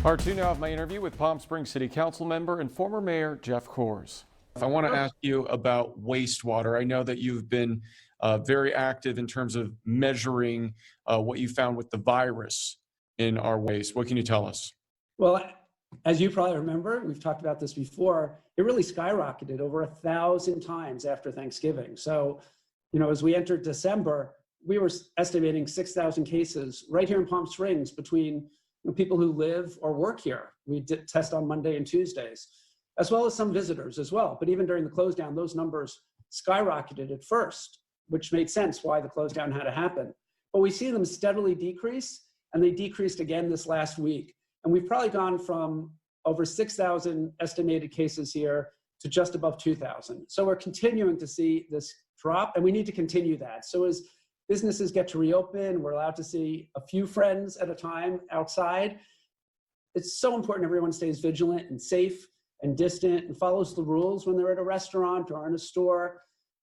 Part two now of my interview with Palm Springs City Council member and former Mayor Geoff Kors. I want to ask you about wastewater. I know that you've been very active in terms of measuring what you found with the virus in our waste. What can you tell us? Well, as you probably remember, we've talked about this before, it really skyrocketed over 1,000 times after Thanksgiving. So, as we entered December, we were estimating 6,000 cases right here in Palm Springs between people who live or work here. We did test on Monday and Tuesdays, as well as some visitors as well. But even during the close down, those numbers skyrocketed at first, which made sense why the close down had to happen. But we see them steadily decrease, and they decreased again this last week. And we've probably gone from over 6,000 estimated cases here to just above 2,000. So we're continuing to see this drop, and we need to continue that. So as businesses get to reopen, we're allowed to see a few friends at a time outside. It's so important everyone stays vigilant and safe and distant and follows the rules when they're at a restaurant or in a store,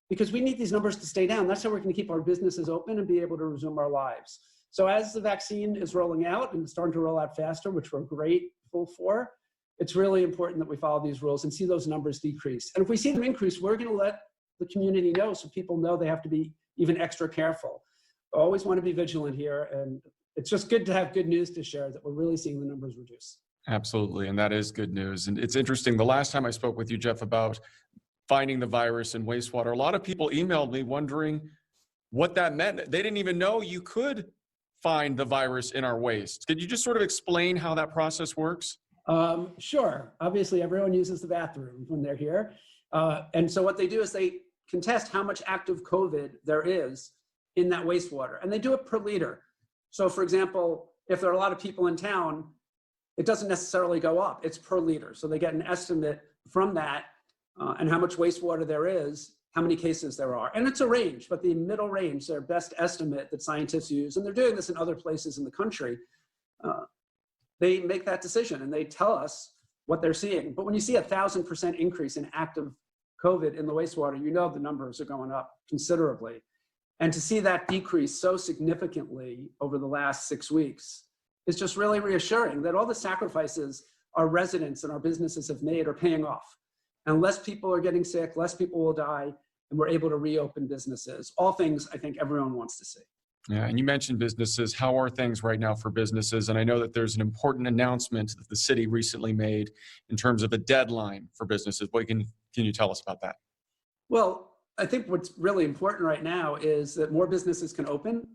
because we need these numbers to stay down. That's how we're going to keep our businesses open and be able to resume our lives. So as the vaccine is rolling out and starting to roll out faster, which we're grateful for, it's really important that we follow these rules and see those numbers decrease. And if we see them increase, we're going to let the community know so people know they have to be even extra careful. I always want to be vigilant here, and it's just good to have good news to share that we're really seeing the numbers reduce. Absolutely, and that is good news. And it's interesting, the last time I spoke with you, Geoff, about finding the virus in wastewater, a lot of people emailed me wondering what that meant. They didn't even know you could find the virus in our waste. Could you just sort of explain how that process works? Sure. Obviously, everyone uses the bathroom when they're here. And so what they do is they can test how much active COVID there is in that wastewater. And they do it per liter. So for example, if there are a lot of people in town, it doesn't necessarily go up. It's per liter. So they get an estimate from that and how much wastewater there is, how many cases there are. And it's a range, but the middle range, their best estimate that scientists use, and they're doing this in other places in the country, they make that decision and they tell us what they're seeing. But when you see 1,000% increase in active COVID in the wastewater, you know the numbers are going up considerably. And to see that decrease so significantly over the last 6 weeks is just really reassuring that all the sacrifices our residents and our businesses have made are paying off. And less people are getting sick, less people will die, and we're able to reopen businesses. All things I think everyone wants to see. Yeah, and you mentioned businesses. How are things right now for businesses? And I know that there's an important announcement that the city recently made in terms of a deadline for businesses. What can you tell us about that? Well, I think what's really important right now is that more businesses can open.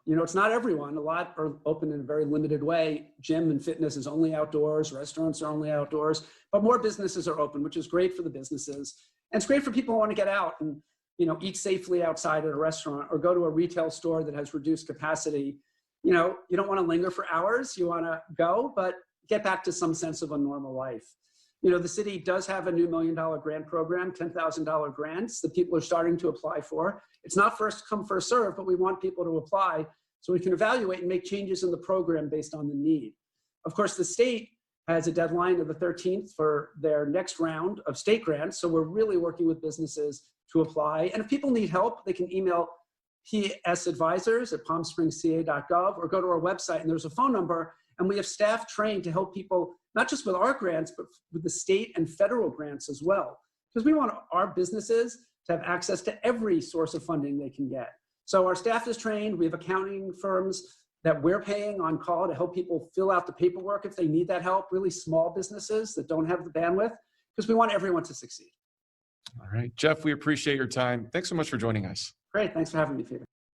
It's not everyone. A lot are open in a very limited way. Gym and fitness is only outdoors. Restaurants are only outdoors. But more businesses are open, which is great for the businesses. And it's great for people who want to get out and eat safely outside at a restaurant or go to a retail store that has reduced capacity. You don't want to linger for hours. You want to go, but get back to some sense of a normal life. The city does have a new $1 million grant program, $10,000 grants that people are starting to apply for. It's not first come, first serve, but we want people to apply so we can evaluate and make changes in the program based on the need. Of course, the state has a deadline of the 13th for their next round of state grants. So we're really working with businesses to apply. And if people need help, they can email psadvisors@palmspringsca.gov or go to our website and there's a phone number. And we have staff trained to help people, not just with our grants, but with the state and federal grants as well. Because we want our businesses to have access to every source of funding they can get. So our staff is trained. We have accounting firms that we're paying on call to help people fill out the paperwork if they need that help, really small businesses that don't have the bandwidth, because we want everyone to succeed. All right, Geoff, we appreciate your time. Thanks so much for joining us. Great, thanks for having me, Peter.